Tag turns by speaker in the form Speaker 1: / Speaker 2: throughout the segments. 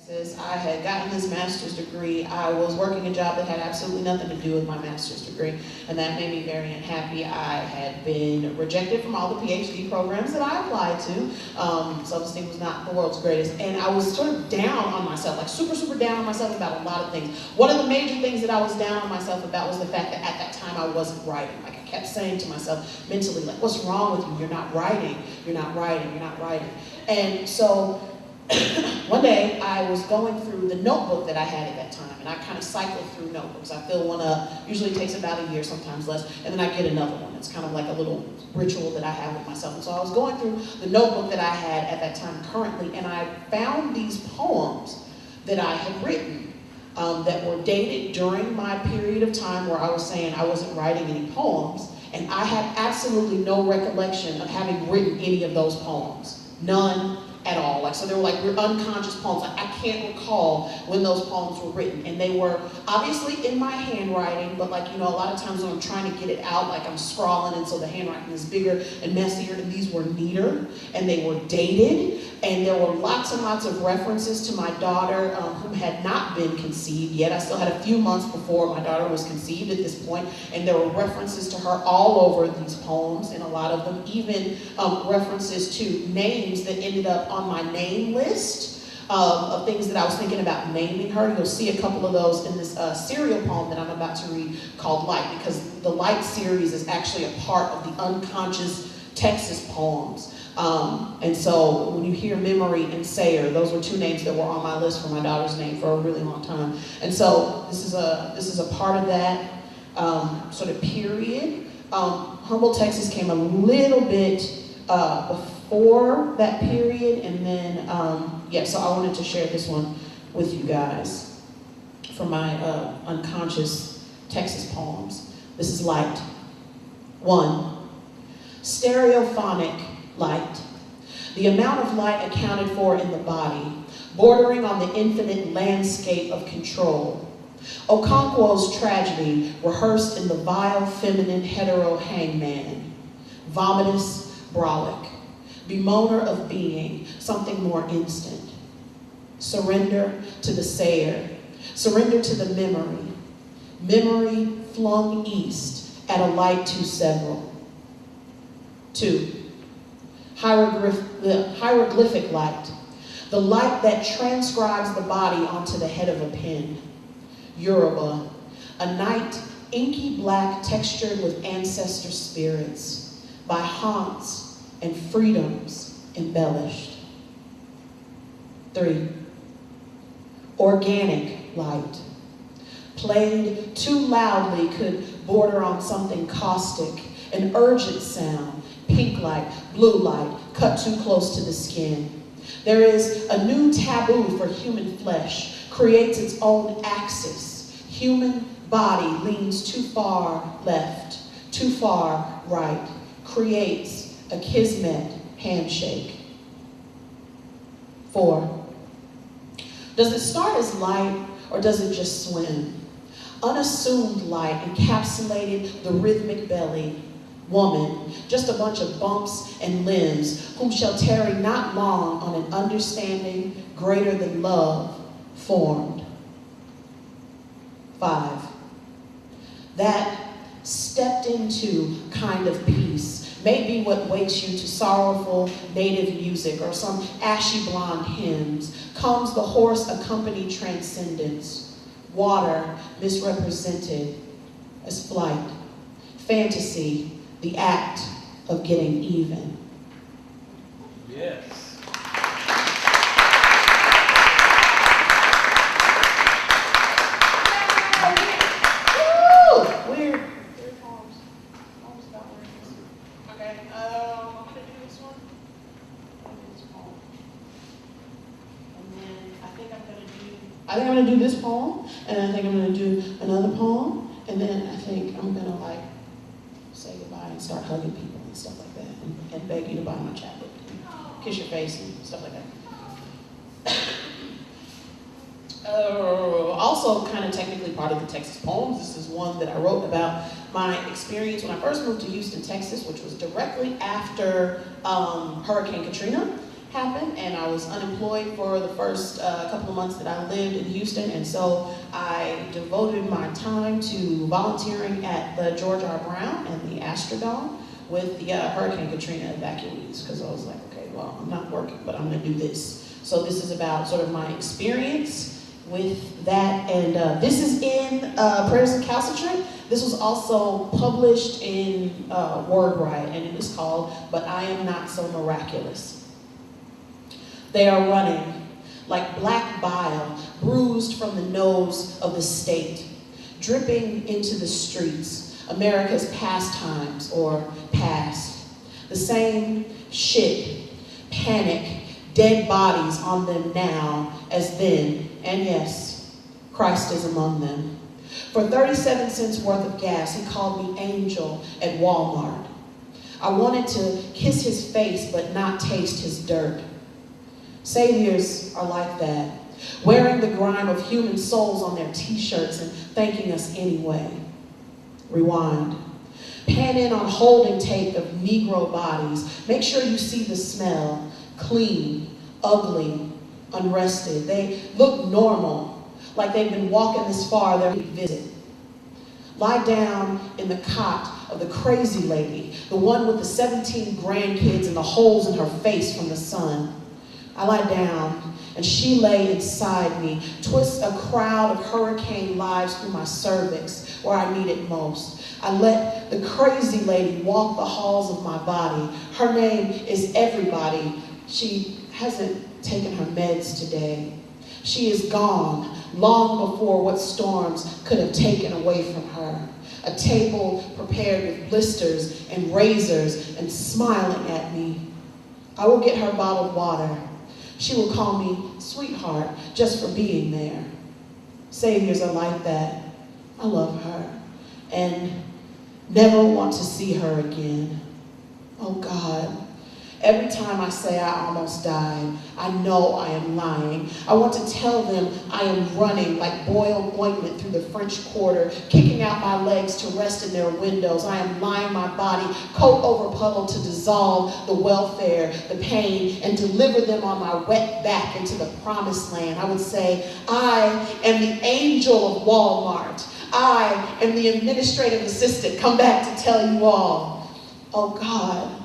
Speaker 1: I had gotten this master's degree. I was working a job that had absolutely nothing to do with my master's degree, and that made me very unhappy. I had been rejected from all the PhD programs that I applied to. Self-esteem was not the world's greatest, and I was sort of down on myself, like super, super down on myself about a lot of things. One of the major things that I was down on myself about was the fact that at that time I wasn't writing. Like I kept saying to myself mentally, like, what's wrong with you? You're not writing, you're not writing, you're not writing. And so one day I was going through the notebook that I had at that time, and I kind of cycle through notebooks. I fill one up, usually takes about a year, sometimes less, and then I get another one. It's kind of like a little ritual that I have with myself. And so I was going through the notebook that I had at that time currently, and I found these poems that I had written that were dated during my period of time where I was saying I wasn't writing any poems, and I had absolutely no recollection of having written any of those poems. None at all. Like, so they were like unconscious poems. Like, I can't recall when those poems were written. And they were obviously in my handwriting, but like, you know, a lot of times when I'm trying to get it out, like I'm scrawling, and so the handwriting is bigger and messier, and these were neater, and they were dated, and there were lots and lots of references to my daughter who had not been conceived yet. I still had a few months before my daughter was conceived at this point, and there were references to her all over these poems, and a lot of them even references to names that ended up on my name list of things that I was thinking about naming her. You'll see a couple of those in this serial poem that I'm about to read called Light, because the Light series is actually a part of the unconscious Texas poems. And so when you hear Memory and Sayer, those were two names that were on my list for my daughter's name for a really long time. And so this is a part of that sort of period. Humble, Texas came a little bit before that period, and then so I wanted to share this one with you guys from my unconscious Texas poems. This is Light. 1. Stereophonic light. The amount of light accounted for in the body, bordering on the infinite landscape of control. Okonkwo's tragedy rehearsed in the vile feminine hetero hangman. Vomitous brolic. Bemoaner of being, something more instant. Surrender to the sayer. Surrender to the memory. Memory flung east at a light too several. 2. Hieroglyphic light. The light that transcribes the body onto the head of a pen. Yoruba. A night inky black textured with ancestor spirits. By haunts and freedoms embellished. 3. Organic light. Played too loudly could border on something caustic, an urgent sound, pink light, blue light, cut too close to the skin. There is a new taboo for human flesh, creates its own axis. Human body leans too far left, too far right, creates a kismet handshake. 4. Does it start as light, or does it just swim? Unassumed light encapsulated the rhythmic belly. Woman, just a bunch of bumps and limbs, whom shall tarry not long on an understanding greater than love formed. 5. That stepped into kind of peace may be what wakes you to sorrowful native music or some ashy blonde hymns. Comes the horse accompanied transcendence. Water misrepresented as flight. Fantasy, the act of getting even.
Speaker 2: Yes.
Speaker 1: Woo! Weird poems. Poems about weirdness. Okay, I'm gonna do this one. I'm gonna do this poem. And then I think I'm gonna do this poem, and I think I'm gonna do another poem, and then I think I'm gonna like say goodbye and start hugging people and stuff like that, and beg you to buy my chapbook, and kiss your face and stuff like that. Also kind of technically part of the Texas poems. This is one that I wrote about my experience when I first moved to Houston, Texas, which was directly after Hurricane Katrina. happened, and I was unemployed for the first couple of months that I lived in Houston, and so I devoted my time to volunteering at the George R. Brown and the Astrodome with the Hurricane Katrina evacuees, because I was like, okay, well, I'm not working, but I'm gonna do this. So this is about sort of my experience with that, and this is in Prayers of Calcitrant. This was also published in Word Riot, and it is called But I Am Not So Miraculous. They are running like black bile bruised from the nose of the state, dripping into the streets, America's pastimes or past. The same shit, panic, dead bodies on them now as then, and yes, Christ is among them. For 37 cents worth of gas, he called me angel at Walmart. I wanted to kiss his face but not taste his dirt. Saviors are like that, wearing the grime of human souls on their t-shirts and thanking us anyway. Rewind. Pan in on holding tape of Negro bodies. Make sure you see the smell. Clean, ugly, unrested. They look normal, like they've been walking this far, they're going to visit. Lie down in the cot of the crazy lady, the one with the 17 grandkids and the holes in her face from the sun. I lie down, and she lay inside me, twist a crowd of hurricane lives through my cervix, where I need it most. I let the crazy lady walk the halls of my body. Her name is Everybody. She hasn't taken her meds today. She is gone, long before what storms could have taken away from her. A table prepared with blisters and razors and smiling at me. I will get her bottled water. She will call me sweetheart just for being there. Saviors are like that. I love her and never want to see her again. Oh God. Every time I say I almost died, I know I am lying. I want to tell them I am running like boiled ointment through the French Quarter, kicking out my legs to rest in their windows. I am lying my body, coat over puddle, to dissolve the welfare, the pain, and deliver them on my wet back into the promised land. I would say, I am the angel of Walmart. I am the administrative assistant, come back to tell you all. Oh God.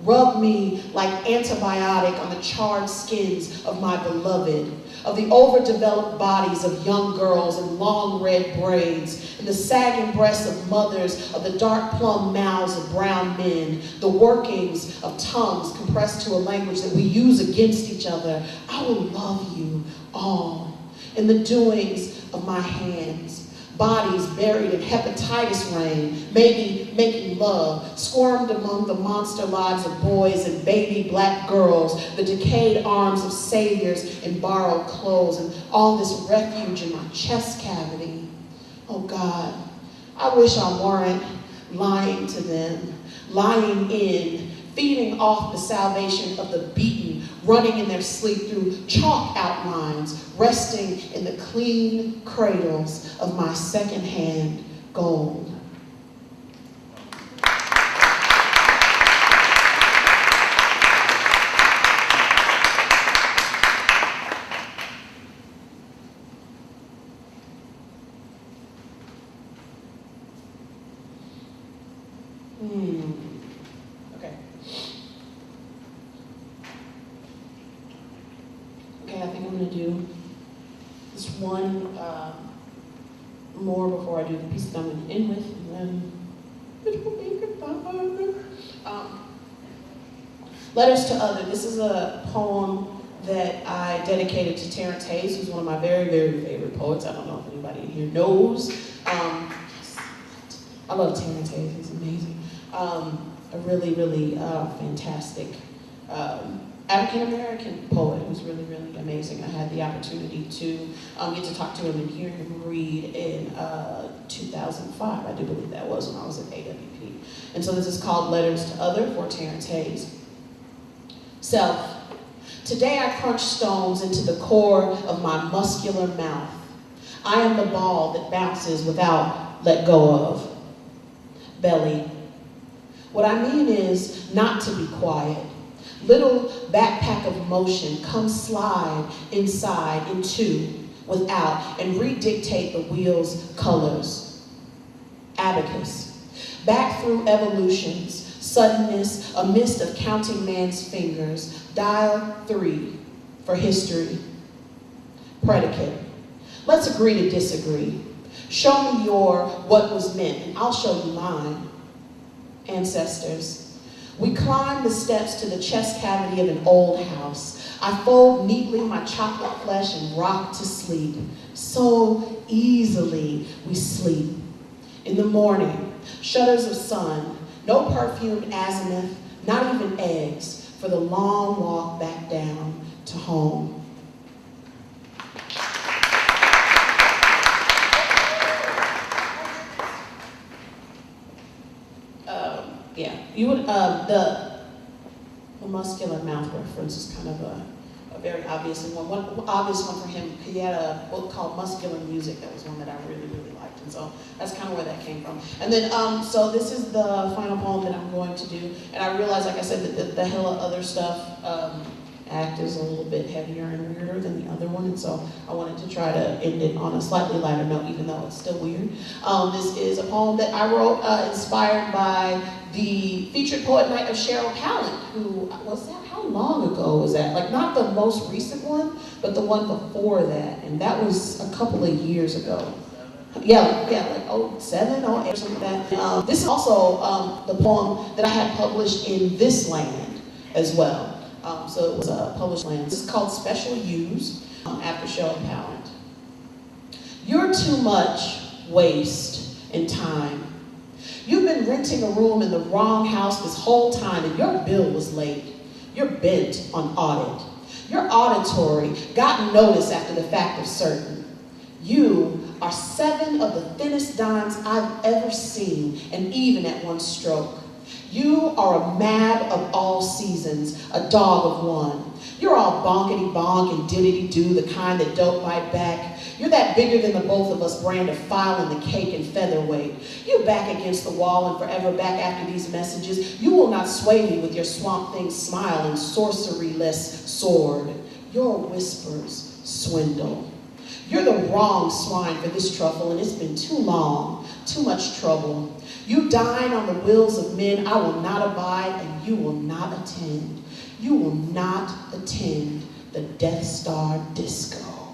Speaker 1: Rub me like antibiotic on the charred skins of my beloved, of the overdeveloped bodies of young girls in long red braids, and the sagging breasts of mothers, of the dark plum mouths of brown men, the workings of tongues compressed to a language that we use against each other. I will love you all in the doings of my hands. Bodies buried in hepatitis rain, maybe making love, squirmed among the monster lives of boys and baby black girls, the decayed arms of saviors in borrowed clothes, and all this refuge in my chest cavity. Oh God, I wish I weren't lying to them, lying in, feeding off the salvation of the beaten, running in their sleep through chalk outlines, resting in the clean cradles of my secondhand gold. Okay, I think I'm going to do this one more before I do the piece that I'm going to end with, and then it will be goodbye. Letters to Others. This is a poem that I dedicated to Terrence Hayes, who's one of my very, very favorite poets. I don't know if anybody in here knows. I love Terrence Hayes. He's amazing. A really, really fantastic African-American poet who's really, really amazing. I had the opportunity to get to talk to him and hear him read in 2005. I do believe that was when I was at AWP. And so this is called Letters to Other for Terrence Hayes. Self. Today I crunch stones into the core of my muscular mouth. I am the ball that bounces without let go of. Belly. What I mean is not to be quiet. Little backpack of motion, come slide inside, into, without, and redictate the wheel's colors. Abacus. Back through evolutions, suddenness, a mist of counting man's fingers. Dial 3 for history. Predicate. Let's agree to disagree. Show me your what was meant, and I'll show you mine. Ancestors. We climb the steps to the chest cavity of an old house. I fold neatly my chocolate flesh and rock to sleep. So easily we sleep. In the morning, shutters of sun, no perfumed azimuth, not even eggs, for the long walk back down to home. Yeah, you would, the muscular mouth reference is kind of a very obvious one. One obvious one for him, he had a book called Muscular Music. That was one that I really, really liked. And so that's kind of where that came from. And then, so this is the final poem that I'm going to do. And I realize, like I said, that the hella other stuff, act is a little bit heavier and weirder than the other one, and so I wanted to try to end it on a slightly lighter note, even though it's still weird. This is a poem that I wrote inspired by the featured poet night of Cheryl Pallant, who was that, how long ago was that? Like, not the most recent one, but the one before that, and that was a couple of years ago. Yeah, like 07, 08, or something like that. This is also the poem that I had published in This Land as well. So it was a published land. This is called Special Use, after Cheryl Pallant. You're too much waste and time. You've been renting a room in the wrong house this whole time, and your bill was late. You're bent on audit. Your auditory got notice after the fact of certain. You are 7 of the thinnest dimes I've ever seen, and even at one stroke. You are a mab of all seasons, a dog of one. You're all bonkety bonk and diddity do, the kind that don't bite back. You're that bigger than the both of us brand of file in the cake and featherweight. You back against the wall and forever back after these messages. You will not sway me with your swamp thing smile and sorcery-less sword. Your whispers swindle. You're the wrong swine for this truffle, and it's been too long, too much trouble. You dine on the wills of men I will not abide, and you will not attend. You will not attend the Death Star Disco.